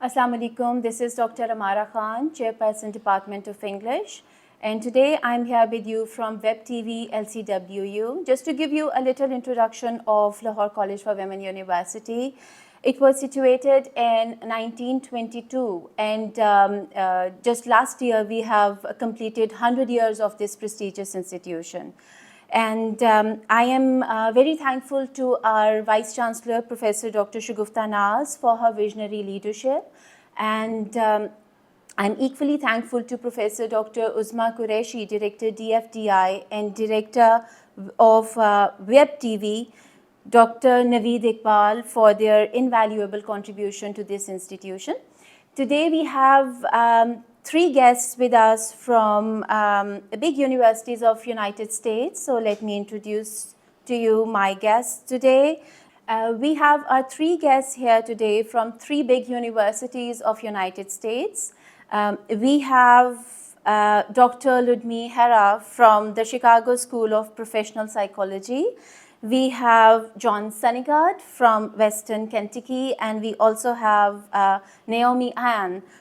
Assalamu alaikum. This is Dr. Amara Khan, Chairperson, Department of English. And today I'm here with you from Web TV LCWU. Just to give you a little introduction of Lahore College for Women University. It was situated in 1922, and just last year we have completed 100 years of this prestigious institution. And I am very thankful to our Vice Chancellor, Professor Dr. Shagufta Naz, for her visionary leadership. And I'm equally thankful to Professor Dr. Uzma Qureshi, Director DFDI and Director of Web TV, Dr. Naveed Iqbal, for their invaluable contribution to this institution. Today we have three guests with us from big universities of United States. So let me introduce to you my guests today. We have our three guests here today from three big universities of United States. We have Dr. Ludmi Herath from the Chicago School of Professional Psychology. We have John Sunnygard from Western Kentucky, and we also have Naomi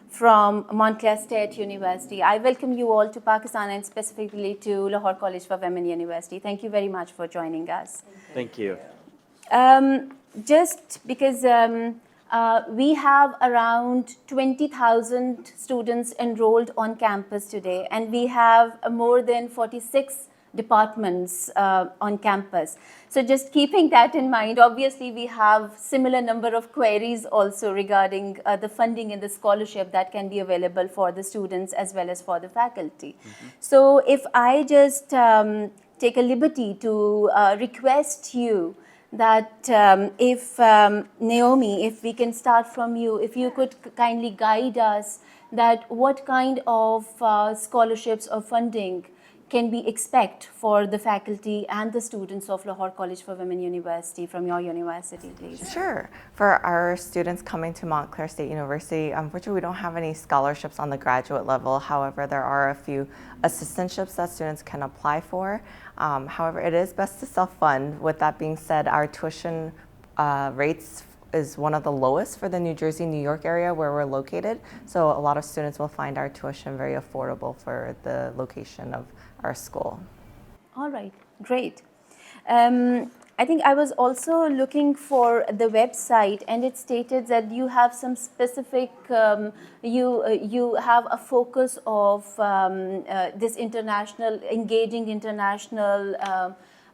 from Montclair State University. I welcome you all to Pakistan and specifically to Lahore College for Women University. Thank you very much for joining us. Thank you. Just because we have around 20,000 students enrolled on campus today, and we have more than 46 departments on campus. So just keeping that in mind, obviously we have similar number of queries also regarding the funding and the scholarship that can be available for the students as well as for the faculty. So if I just take a liberty to request you that if Naomi, if we can start from you, if you could kindly guide us that what kind of scholarships or funding can we expect for the faculty and the students of Lahore College for Women University from your university, please? Sure. For our students coming to Montclair State University, unfortunately we don't have any scholarships on the graduate level. However, there are a few assistantships that students can apply for. However, it is best to self-fund. With that being said, our tuition rates is one of the lowest for the New Jersey, New York area where we're located. So a lot of students will find our tuition very affordable for the location of our school. All right, great. I think I was also looking for the website, and it stated that you have some specific, you have a focus of this international, engaging international,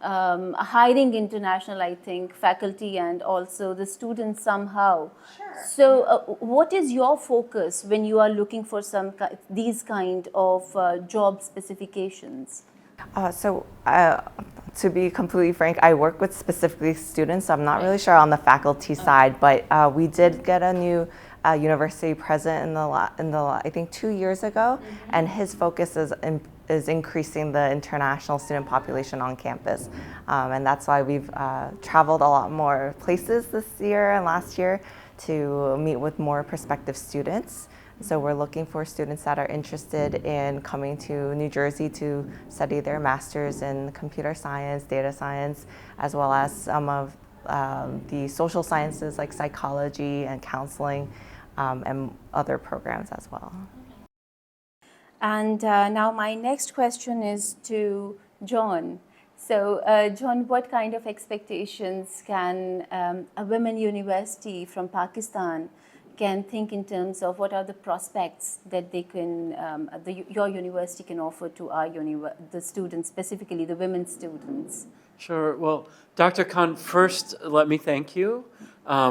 hiring international, I think, faculty and also the students somehow. Sure. So what is your focus when you are looking for these kind of job specifications? To be completely frank, I work with specifically students, so I'm not really sure on the faculty side, but we did get a new university president in the I think 2 years ago, and his focus is increasing the international student population on campus. And that's why we've traveled a lot more places this year and last year to meet with more prospective students. So we're looking for students that are interested in coming to New Jersey to study their master's in computer science, data science, as well as some of the social sciences like psychology and counseling and other programs as well. And now my next question is to John. So John, what kind of expectations can a women university from Pakistan can think in terms of what are the prospects that they can, your university can offer to our the students, specifically the women students? Sure. Well, Dr. Khan, first let me thank you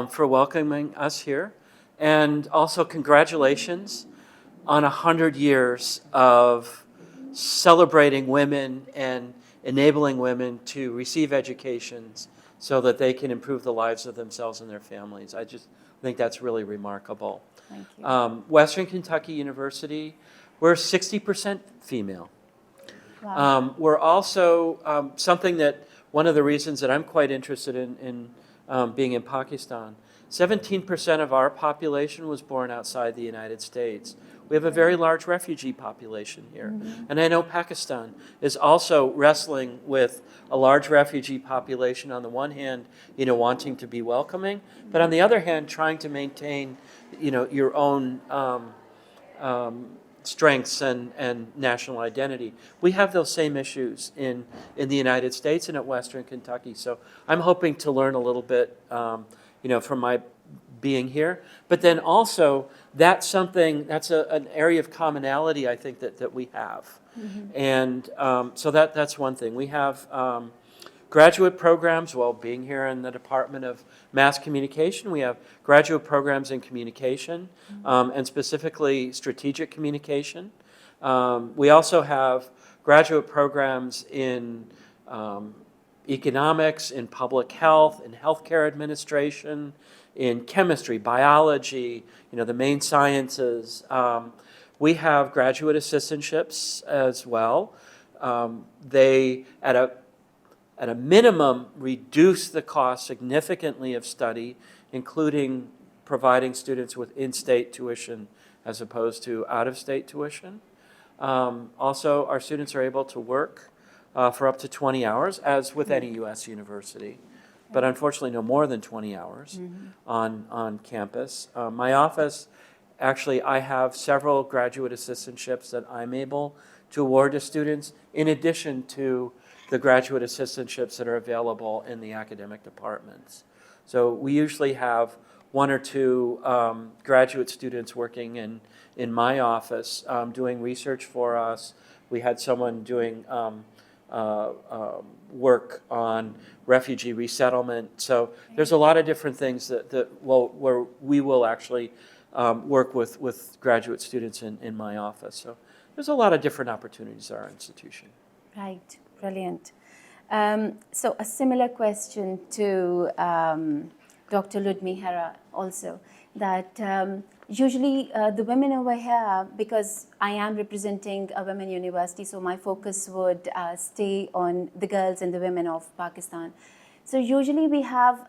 for welcoming us here, and also congratulations on 100 years of celebrating women and enabling women to receive educations so that they can improve the lives of themselves and their families. I think that's really remarkable. Thank you. Western Kentucky University, we're 60% female. Wow. We're also something that one of the reasons that I'm quite interested in being in Pakistan, 17% of our population was born outside the United States. We have a very large refugee population here. And I know Pakistan is also wrestling with a large refugee population on the one hand, wanting to be welcoming, but on the other hand, trying to maintain, your own strengths and national identity. We have those same issues in the United States and at Western Kentucky. So I'm hoping to learn a little bit, from my being here. But then also, that's an area of commonality, I think, that we have. And so that's one thing. We have graduate programs, being here in the Department of Mass Communication, we have graduate programs in communication, and specifically strategic communication. We also have graduate programs in economics, in public health, in healthcare administration, in chemistry, biology, the main sciences. We have graduate assistantships as well. They, at a minimum, reduce the cost significantly of study, including providing students with in-state tuition as opposed to out-of-state tuition. Also, our students are able to work for up to 20 hours, as with any U.S. university, but unfortunately no more than 20 hours on campus. My office, actually, I have several graduate assistantships that I'm able to award to students, in addition to the graduate assistantships that are available in the academic departments. So we usually have one or two graduate students working in my office doing research for us. We had someone doing work on refugee resettlement. So there's a lot of different things where we will actually work with graduate students in my office. So there's a lot of different opportunities at our institution. Right, brilliant. So a similar question to Dr. Ludmi Herath also, that usually the women over here, because I am representing a women university, so my focus would stay on the girls and the women of Pakistan. So usually we have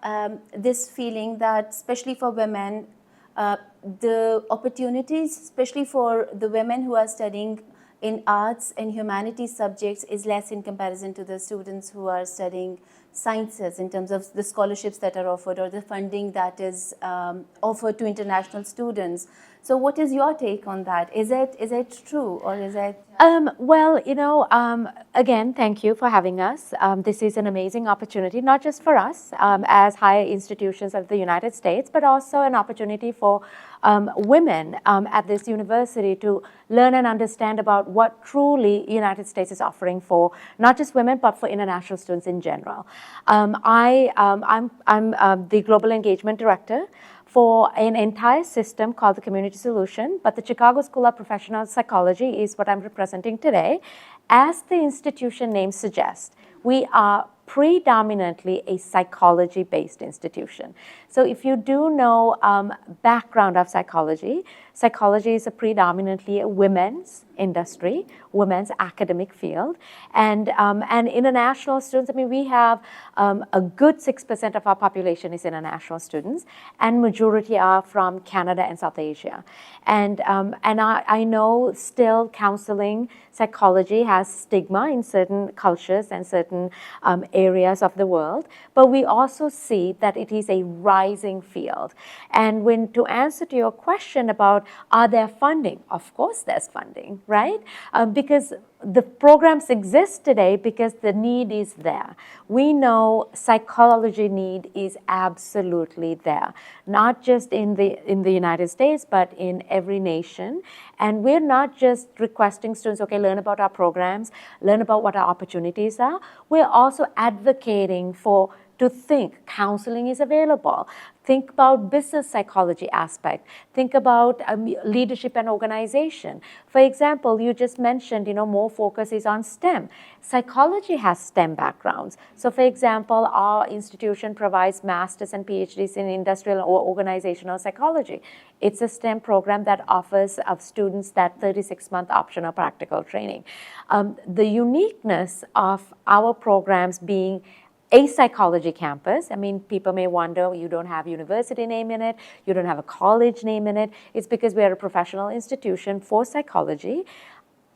this feeling that, especially for women, the opportunities, especially for the women who are studying in arts and humanities subjects, is less in comparison to the students who are studying sciences, in terms of the scholarships that are offered or the funding that is offered to international students. So what is your take on that? Is it true, or is it? Well, again, thank you for having us. This is an amazing opportunity, not just for us as higher institutions of the United States, but also an opportunity for women at this university to learn and understand about what truly the United States is offering for not just women, but for international students in general. I'm the Global Engagement Director for an entire system called the Community Solution, but the Chicago School of Professional Psychology is what I'm representing today. As the institution name suggests, we are predominantly a psychology-based institution. So if you do know background of psychology, psychology is predominantly a women's industry, women's academic field, and international students. I mean, we have a good 6% of our population is international students, and majority are from Canada and South Asia. And I know still counseling psychology has stigma in certain cultures and certain areas of the world, but we also see that it is a rising field. And to answer to your question about are there funding, of course there's funding, right? Because the programs exist today because the need is there. We know psychology need is absolutely there, not just in the United States, but in every nation. And we're not just requesting students, okay, learn about our programs, learn about what our opportunities are. We're also advocating to think counseling is available. Think about business psychology aspect. Think about leadership and organization. For example, you just mentioned, more focus is on STEM. Psychology has STEM backgrounds. So for example, our institution provides masters and PhDs in industrial or organizational psychology. It's a STEM program that offers of students that 36-month optional practical training. The uniqueness of our programs being a psychology campus. I mean, people may wonder, you don't have university name in it, you don't have a college name in it. It's because we are a professional institution for psychology.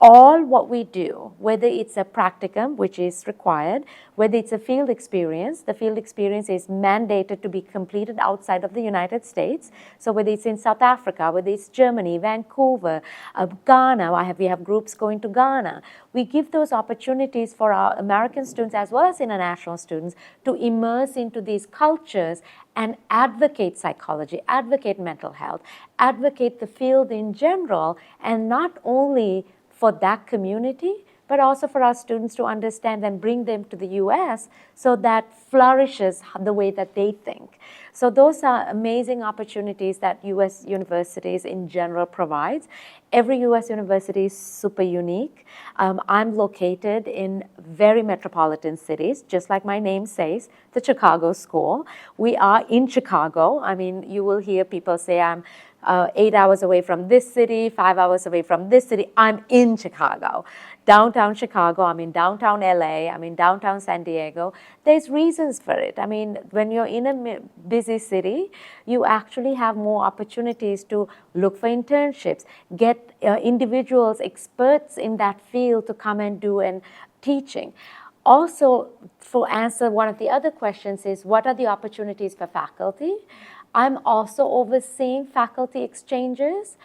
All what we do, whether it's a practicum, which is required, whether it's a field experience, the field experience is mandated to be completed outside of the United States. So whether it's in South Africa, whether it's Germany, Vancouver, Ghana, we have groups going to Ghana. We give those opportunities for our American students as well as international students to immerse into these cultures and advocate psychology, advocate mental health, advocate the field in general, and not only for that community, but also for our students to understand and bring them to the US so that flourishes the way that they think. So those are amazing opportunities that US universities in general provides. Every US university is super unique. I'm located in very metropolitan cities, just like my name says, the Chicago School. We are in Chicago. I mean, you will hear people say I'm 8 hours away from this city, 5 hours away from this city. I'm in Chicago. Downtown Chicago, I'm in downtown LA, I'm in downtown San Diego. There's reasons for it. I mean, when you're in a busy city, you actually have more opportunities to look for internships, get individuals, experts in that field to come and do teaching. Also, for answer one of the other questions is, what are the opportunities for faculty? I'm also overseeing faculty exchanges,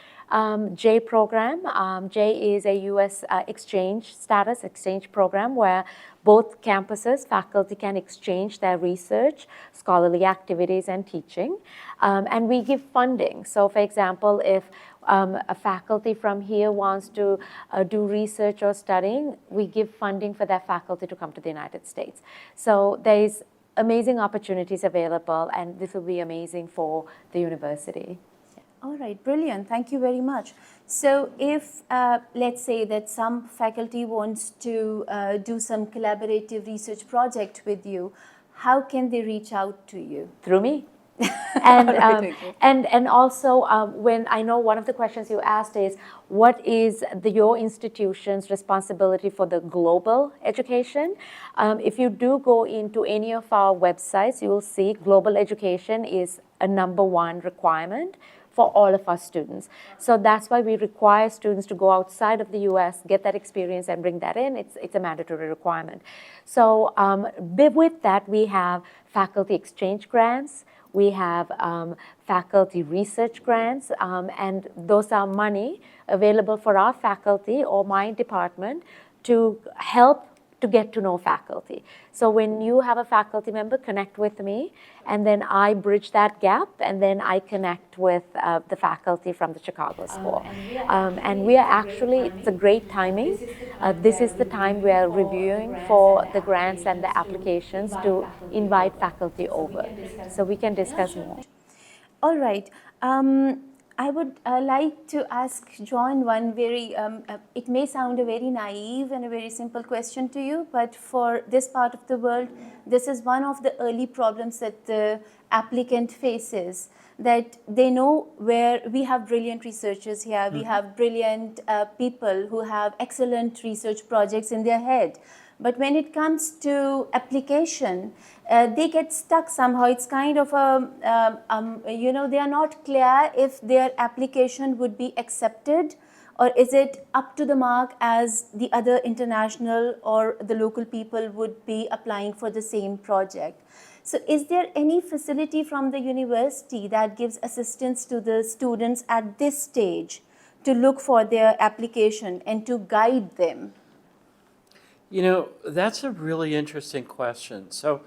J program. J is a U.S. exchange program where both campuses, faculty can exchange their research, scholarly activities, and teaching. And we give funding. So for example, if a faculty from here wants to do research or studying, we give funding for that faculty to come to the United States. So there's amazing opportunities available, and this will be amazing for the university. All right, brilliant. Thank you very much. So if, let's say that some faculty wants to do some collaborative research project with you, how can they reach out to you? Through me. And also, when I know one of the questions you asked is, what is your institution's responsibility for the global education? If you do go into any of our websites, you will see global education is a #1 requirement for all of our students. So that's why we require students to go outside of the US, get that experience and bring that in. It's a mandatory requirement. So with that, we have faculty exchange grants. We have faculty research grants, and those are money available for our faculty or my department to help to get to know faculty. So when you have a faculty member, connect with me, and then I bridge that gap, and then I connect with the faculty from the Chicago School. And we are actually, it's a great timing. This is the time we are reviewing for the grants and the applications to invite faculty over, so we can discuss more. All right. I would like to ask John one very, it may sound a very naive and a very simple question to you, but for this part of the world, this is one of the early problems that the applicant faces, that they know where we have brilliant researchers here, we have brilliant people who have excellent research projects in their head. But when it comes to application, they get stuck somehow. It's kind of a, they are not clear if their application would be accepted, or is it up to the mark as the other international or the local people would be applying for the same project. So is there any facility from the university that gives assistance to the students at this stage to look for their application and to guide them? You know, that's a really interesting question. So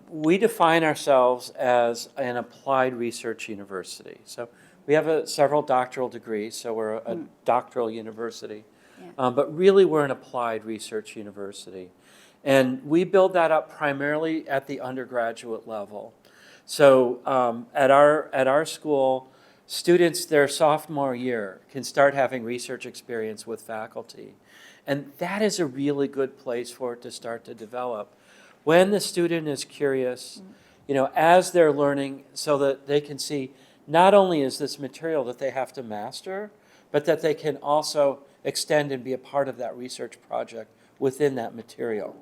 we define ourselves as an applied research university. So we have several doctoral degrees, so we're a doctoral university. Yeah. But really, we're an applied research university. And we build that up primarily at the undergraduate level. So at our school, students their sophomore year can start having research experience with faculty. And that is a really good place for it to start to develop. When the student is curious, as they're learning, so that they can see not only is this material that they have to master, but that they can also extend and be a part of that research project within that material.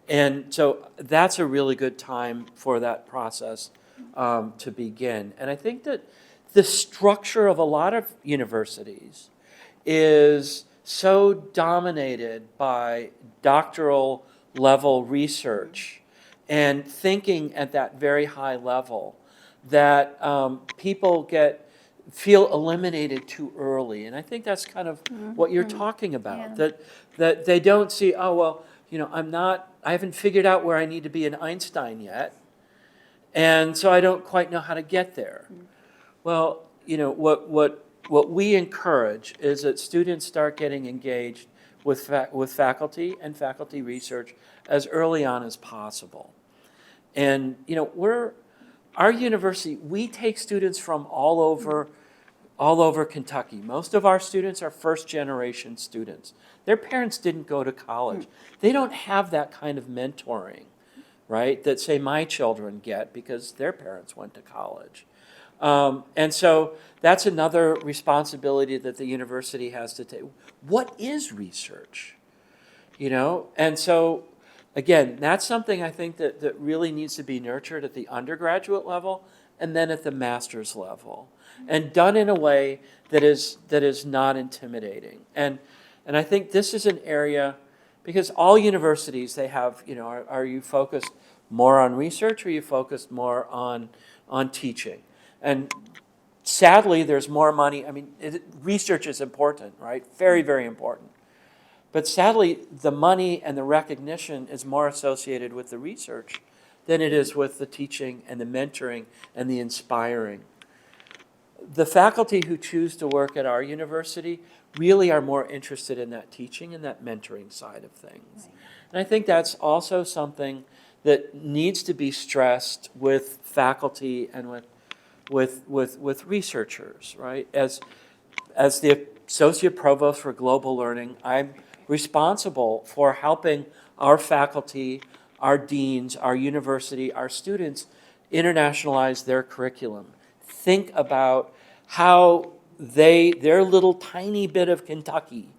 And so that's a really good time for that process to begin. And I think that the structure of a lot of universities is so dominated by doctoral level research and thinking at that very high level that people feel eliminated too early. And I think that's kind of what you're talking about, that they don't see, oh, well, I haven't figured out where I need to be an Einstein yet, and so I don't quite know how to get there. Well, what we encourage is that students start getting engaged with faculty and faculty research as early on as possible. And our university, we take students from all over Kentucky. Most of our students are first-generation students. Their parents didn't go to college. They don't have that kind of mentoring, right, that, say, my children get because their parents went to college. And so that's another responsibility that the university has to take. What is research? And so, again, that's something I think that really needs to be nurtured at the undergraduate level and then at the master's level, and done in a way that is not intimidating. And I think this is an area, because all universities, they have, are you focused more on research, or are you focused more on teaching? And sadly, there's more money. I mean, research is important, right? Very, very important. But sadly, the money and the recognition is more associated with the research than it is with the teaching and the mentoring and the inspiring. The faculty who choose to work at our university really are more interested in that teaching and that mentoring side of things. Right. And I think that's also something that needs to be stressed with faculty and with researchers, right? As the Associate Provost for Global Learning, I'm responsible for helping our faculty, our deans, our university, our students internationalize their curriculum. Think about how their little tiny bit of Kentucky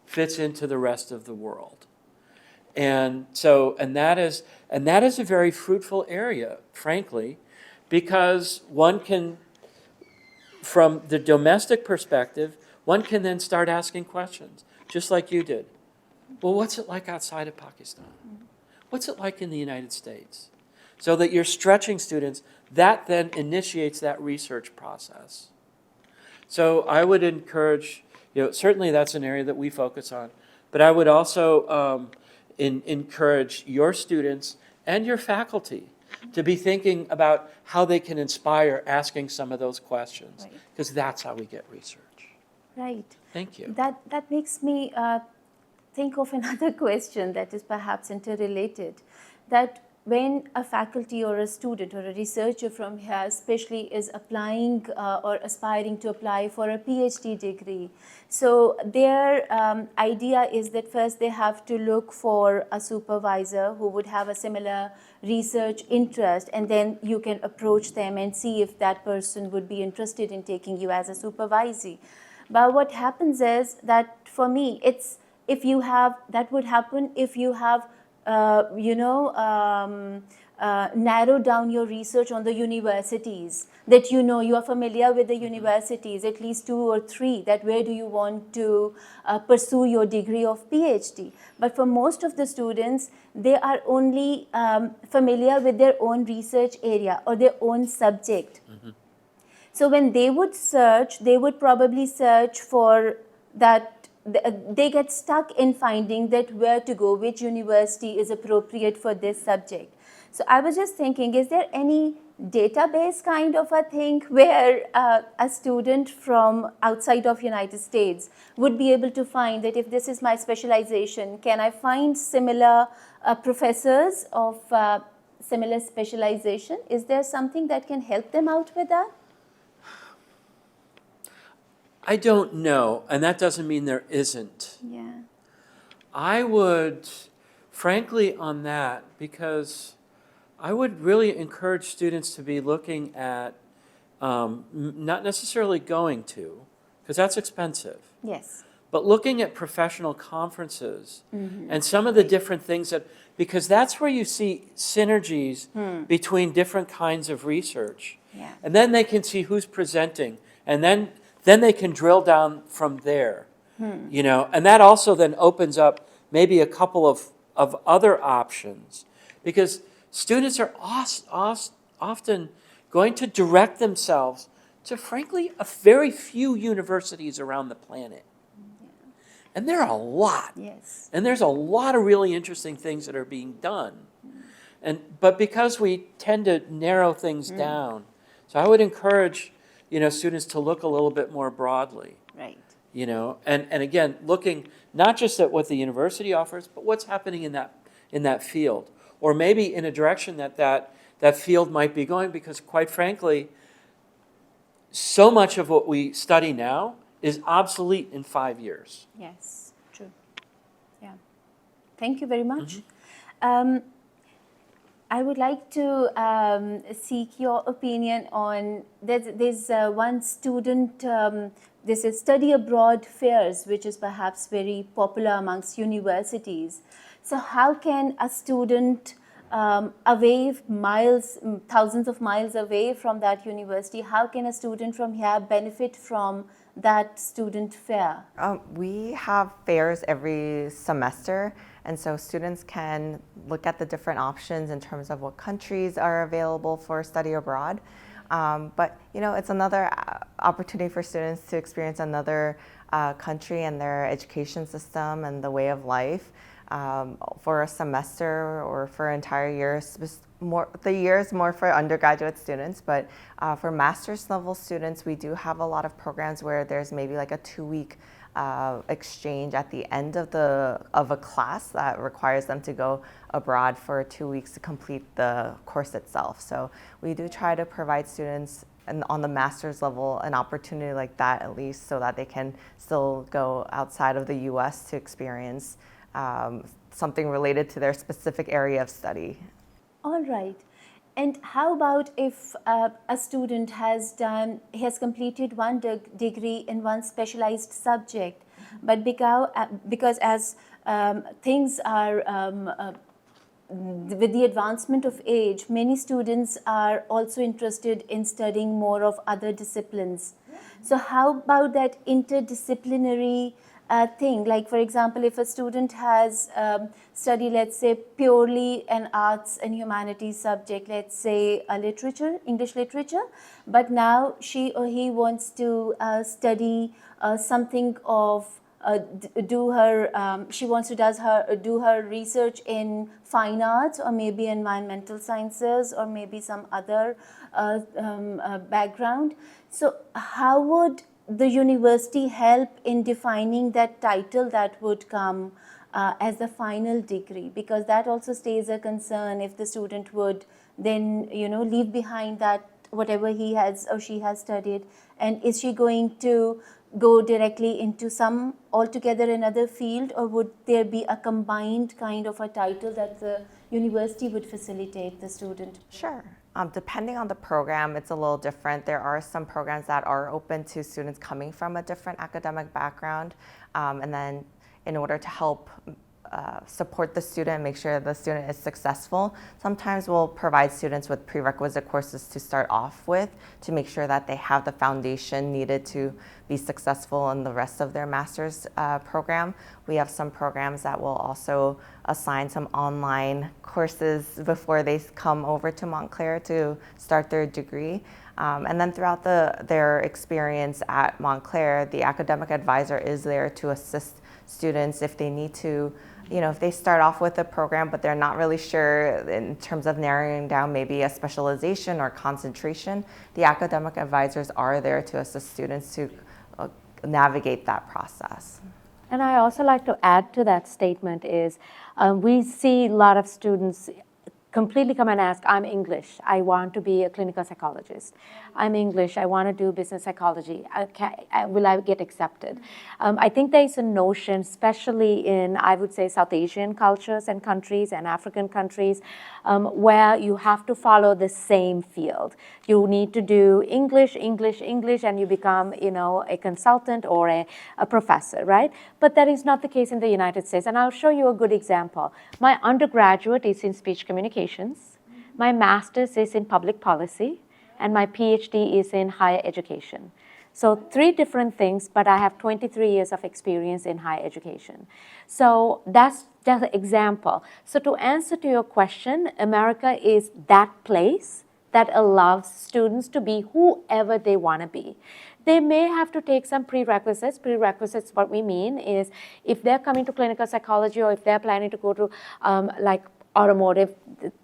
fits into the rest of the world. And that is a very fruitful area, frankly, because one can, from the domestic perspective, one can then start asking questions, just like you did. Well, what's it like outside of Pakistan? What's it like in the United States? So that you're stretching students, that then initiates that research process. So I would encourage, certainly that's an area that we focus on, but I would also encourage your students and your faculty to be thinking about how they can inspire asking some of those questions, because that's how we get research. Right. Thank you. That makes me think of another question that is perhaps interrelated, that when a faculty or a student or a researcher from here especially is applying or aspiring to apply for a PhD degree, so their idea is that first they have to look for a supervisor who would have a similar research interest, and then you can approach them and see if that person would be interested in taking you as a supervisee. But what happens is that, for me, that would happen if you have narrowed down your research on the universities, that you are familiar with the universities, at least 2 or 3, that where do you want to pursue your degree of PhD. But for most of the students, they are only familiar with their own research area or their own subject. So when they would search, they would probably search for that. They get stuck in finding that where to go, which university is appropriate for this subject. So I was just thinking, is there any database kind of a thing where a student from outside of United States would be able to find that if this is my specialization, can I find similar professors of similar specialization? Is there something that can help them out with that? I don't know, and that doesn't mean there isn't. Yeah. I would, frankly, on that, because I would really encourage students to be looking at, not necessarily going to, because that's expensive, Yes. but looking at professional conferences and some of the different things that, because that's where you see synergies between different kinds of research. Yeah. And then they can see who's presenting, and then they can drill down from there. You know, and that also then opens up maybe a couple of other options, because students are often going to direct themselves to, frankly, a very few universities around the planet. And there are a lot. Yes. And there's a lot of really interesting things that are being done. But because we tend to narrow things down, so I would encourage, you know, students to look a little bit more broadly. Right. You know, and again, looking not just at what the university offers, but what's happening in that field, or maybe in a direction that field might be going, because quite frankly, so much of what we study now is obsolete in 5 years. Yes, true. Yeah. Thank you very much. I would like to seek your opinion on, there's one student, this is study abroad fairs, which is perhaps very popular amongst universities. So how can a student away miles, thousands of miles away from that university, how can a student from here benefit from that student fair? We have fairs every semester, and so students can look at the different options in terms of what countries are available for study abroad. But you know, it's another opportunity for students to experience another country and their education system and the way of life for a semester or for an entire year. The year is more for undergraduate students, but for master's level students, we do have a lot of programs where there's maybe like a 2-week exchange at the end of a class that requires them to go abroad for 2 weeks to complete the course itself. So we do try to provide students on the master's level an opportunity like that, at least, so that they can still go outside of the US to experience something related to their specific area of study. All right. And how about if a student has completed one degree in one specialized subject, but because as things are, with the advancement of age, many students are also interested in studying more of other disciplines. So how about that interdisciplinary thing? Like, for example, if a student has studied, let's say, purely an arts and humanities subject, let's say English literature, but now she or he wants to study something of, she wants to do her research in fine arts, or maybe environmental sciences, or maybe some other background. So how would the university help in defining that title that would come as the final degree? Because that also stays a concern if the student would then, you know, leave behind that whatever he has or she has studied, and is she going to go directly into some altogether another field, or would there be a combined kind of a title that the university would facilitate the student? Sure. Depending on the program, it's a little different. There are some programs that are open to students coming from a different academic background, and then in order to help support the student, make sure the student is successful, sometimes we'll provide students with prerequisite courses to start off with to make sure that they have the foundation needed to be successful in the rest of their master's program. We have some programs that will also assign some online courses before they come over to Montclair to start their degree. And then throughout their experience at Montclair, the academic advisor is there to assist students if they need to, you know, if they start off with a program but they're not really sure in terms of narrowing down maybe a specialization or concentration, the academic advisors are there to assist students to navigate that process. And I also like to add to that statement is we see a lot of students completely come and ask, I'm English, I want to be a clinical psychologist. I'm English, I want to do business psychology. Will I get accepted? I think there is a notion, especially in, I would say, South Asian cultures and countries and African countries, where you have to follow the same field. You need to do English, English, English, and you become, a consultant or a professor, right? But that is not the case in the United States. And I'll show you a good example. My undergraduate is in speech communications. My master's is in public policy. And my PhD is in higher education. So 3 different things, but I have 23 years of experience in higher education. So that's just an example. So to answer to your question, America is that place that allows students to be whoever they want to be. They may have to take some prerequisites. Prerequisites, what we mean is if they're coming to clinical psychology or if they're planning to go to like automotive,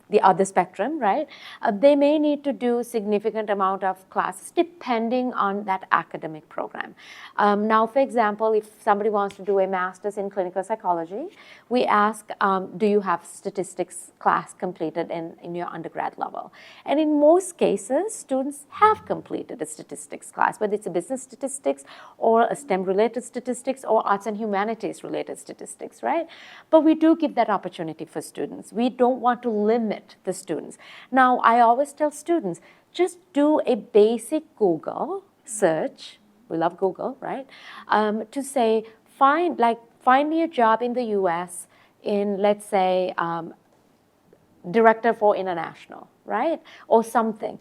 the other spectrum, right? They may need to do significant amount of classes depending on that academic program. Now, for example, if somebody wants to do a master's in clinical psychology, we ask, do you have statistics class completed in your undergrad level? And in most cases, students have completed a statistics class, whether it's a business statistics or a STEM-related statistics or arts and humanities-related statistics, right? But we do give that opportunity for students. We don't want to limit the students. Now, I always tell students, just do a basic Google search. We love Google, right? To say, find me a job in the US in, let's say, director for international, right? Or something.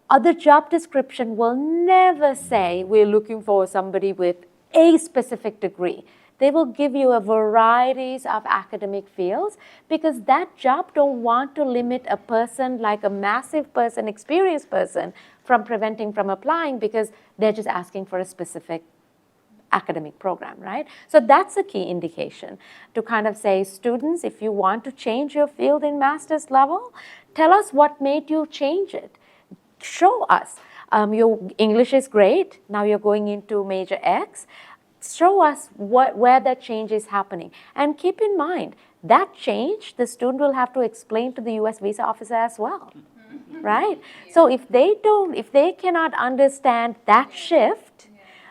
Other job description will never say we're looking for somebody with a specific degree. They will give you a varieties of academic fields because that job don't want to limit a person, like a massive person, experienced person, from preventing from applying because they're just asking for a specific academic program, right? So that's a key indication to kind of say, students, if you want to change your field in master's level, tell us what made you change it. Show us. Your English is great. Now you're going into major X. Show us where that change is happening. And keep in mind, that change, the student will have to explain to the US visa officer as well, right? So if they cannot understand that shift,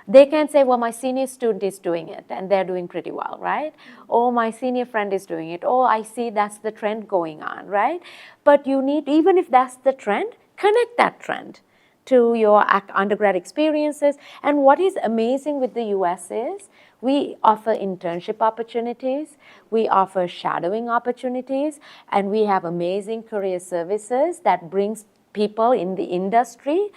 they can say, well, my senior student is doing it and they're doing pretty well, right? Or my senior friend is doing it. Oh, I see that's the trend going on, right? But you need, even if that's the trend, connect that trend to your undergrad experiences. And what is amazing with the US is we offer internship opportunities, we offer shadowing opportunities, and we have amazing career services that brings people in the industry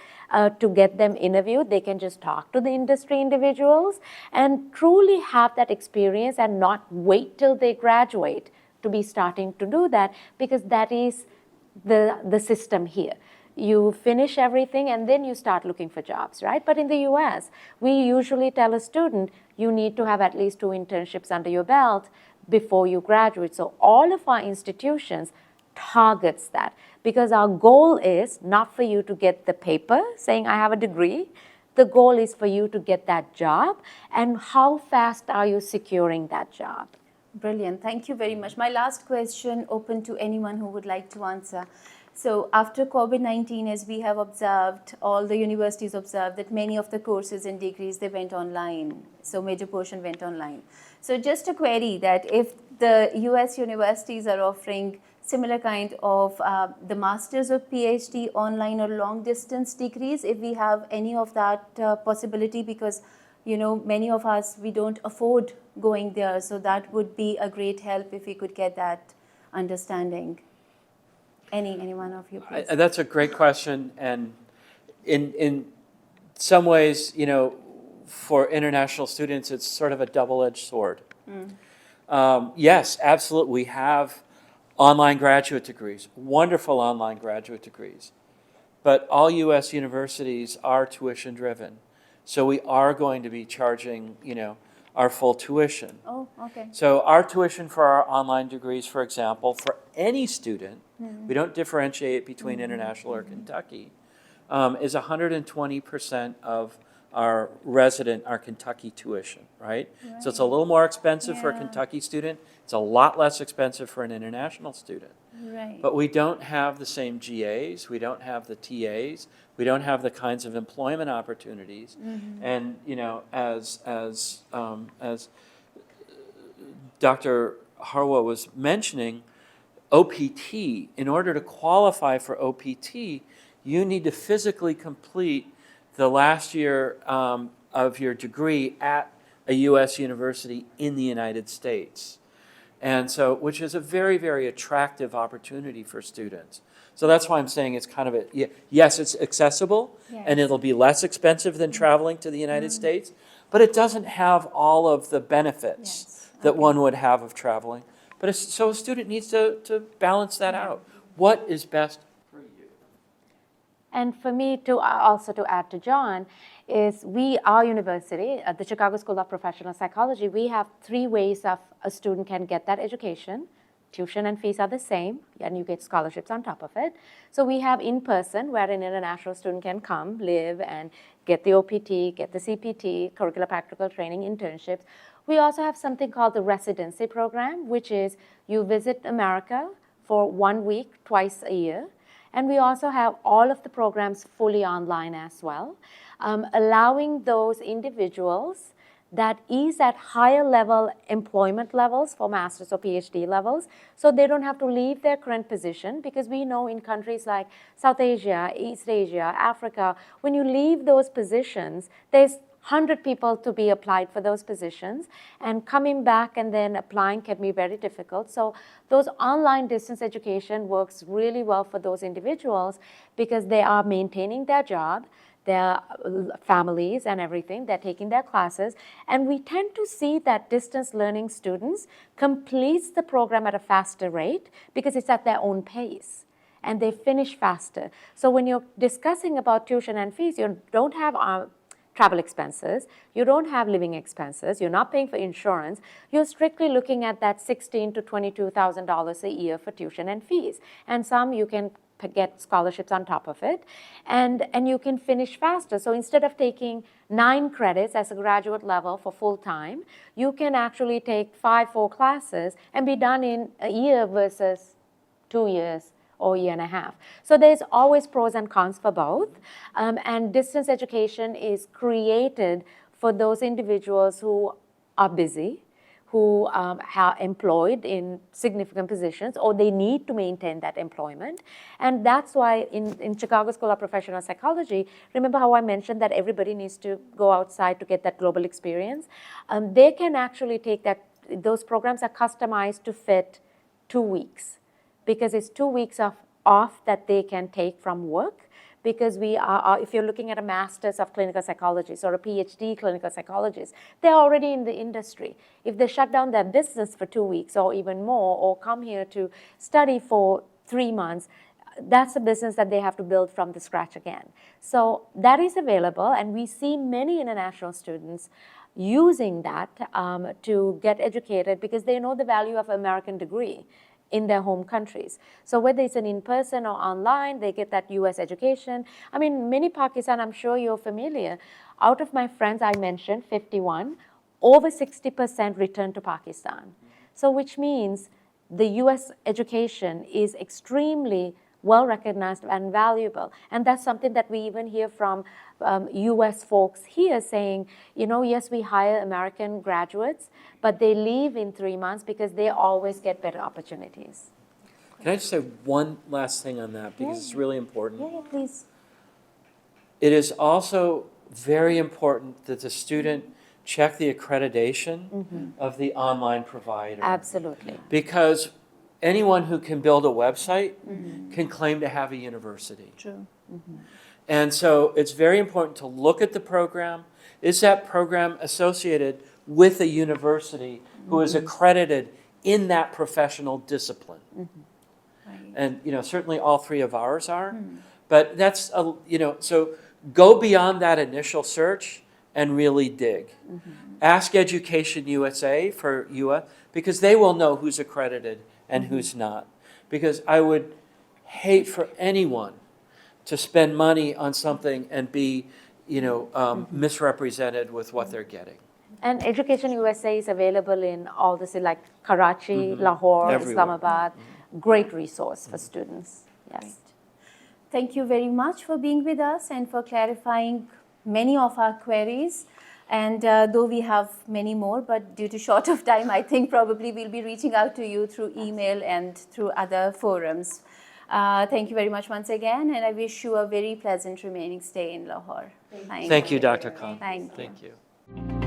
to get them interviewed. They can just talk to the industry individuals and truly have that experience and not wait till they graduate to be starting to do that, because that is the system here. You finish everything and then you start looking for jobs, right? But in the US, we usually tell a student, you need to have at least 2 internships under your belt before you graduate. So all of our institutions targets that, because our goal is not for you to get the paper saying I have a degree. The goal is for you to get that job, and how fast are you securing that job? Brilliant. Thank you very much. My last question, open to anyone who would like to answer. So after COVID-19, as we have observed, all the universities observed that many of the courses and degrees, they went online. So major portion went online. So just a query that if the US universities are offering similar kind of the masters or PhD online or long distance degrees, if we have any of that possibility, because many of us, we don't afford going there. So that would be a great help if we could get that understanding. Any one of you, please. That's a great question, and in some ways, for international students, it's sort of a double-edged sword. Yes, absolutely, we have online graduate degrees, wonderful online graduate degrees, but all U.S. universities are tuition-driven, so we are going to be charging, our full tuition. Oh, okay. So our tuition for our online degrees, for example, for any student, we don't differentiate between international or Kentucky, is 120% of our resident, our Kentucky tuition, right? So it's a little more expensive for a Yeah. Kentucky student. It's a lot less expensive for an international student. Right. But we don't have the same GAs, we don't have the TAs, we don't have the kinds of employment opportunities. And as Dr. Harwa was mentioning, OPT, in order to qualify for OPT, you need to physically complete the last year of your degree at a U.S. university in the United States. And so, which is a very, very attractive opportunity for students. So that's why I'm saying it's kind of yes, it's accessible, and Yes. it'll be less expensive than traveling to the United States, but it doesn't have all of the benefits Yes. that one would have of traveling. But so a student needs to balance that out. What is best for you? And for me to also to add to John is our university, at the Chicago School of Professional Psychology, we have 3 ways of a student can get that education. Tuition and fees are the same, and you get scholarships on top of it. So we have in-person, where an international student can come, live, and get the OPT, get the CPT, curricular practical training, internships. We also have something called the residency program, which is you visit America for 1 week, twice a year. And we also have all of the programs fully online as well, allowing those individuals that is at higher level employment levels for master's or PhD levels, so they don't have to leave their current position, because we know in countries like South Asia, East Asia, Africa, when you leave those positions, there's 100 people to be applied for those positions, and coming back and then applying can be very difficult. So those online distance education works really well for those individuals, because they are maintaining their job, their families and everything, they're taking their classes, and we tend to see that distance learning students completes the program at a faster rate because it's at their own pace, and they finish faster. So when you're discussing about tuition and fees, you don't have travel expenses, you don't have living expenses, you're not paying for insurance, you're strictly looking at that $16,000 to $22,000 a year for tuition and fees. And some you can get scholarships on top of it, and you can finish faster. So instead of taking 9 credits as a graduate level for full time, you can actually take 4 classes and be done in a year versus 2 years or a year and a half. So there's always pros and cons for both, and distance education is created for those individuals who are busy, who are employed in significant positions, or they need to maintain that employment. And that's why in Chicago School of Professional Psychology, remember how I mentioned that everybody needs to go outside to get that global experience? They can actually take that, those programs are customized to fit 2 weeks, because it's 2 weeks of off that they can take from work. Because we are, if you're looking at a master's of clinical psychologist or a PhD clinical psychologist, they're already in the industry. If they shut down their business for 2 weeks or even more, or come here to study for 3 months, that's a business that they have to build from the scratch again. So that is available, and we see many international students using that to get educated, because they know the value of American degree in their home countries. So whether it's an in-person or online, they get that US education. I mean, many Pakistan, I'm sure you're familiar. Out of my friends I mentioned, 51, over 60% return to Pakistan. So which means the US education is extremely well recognized and valuable. And that's something that we even hear from US folks here saying, you know, yes, we hire American graduates, but they leave in 3 months because they always get better opportunities. Can I just say one last thing on that, because it's really important? Yeah, please. It is also very important that the student check the accreditation of the online provider. Absolutely. Because anyone who can build a website can claim to have a university. True. And so it's very important to look at the program. Is that program associated with a university who is accredited in that professional discipline? Right. And certainly all 3 of ours are. But that's so go beyond that initial search and really dig. Ask Education USA for UA, because they will know who's accredited and who's not. Because I would hate for anyone to spend money on something and be misrepresented with what they're getting. And Education USA is available in all the cities like Karachi, Lahore, Everywhere. Islamabad. Great resource for students. Yes. Right. Thank you very much for being with us and for clarifying many of our queries. And though we have many more, but due to short of time, I think probably we'll be reaching out to you through email and through other forums. Thank you very much once again, and I wish you a very pleasant remaining stay in Lahore. Thank you, Dr. Khan. Thank you. Thank you.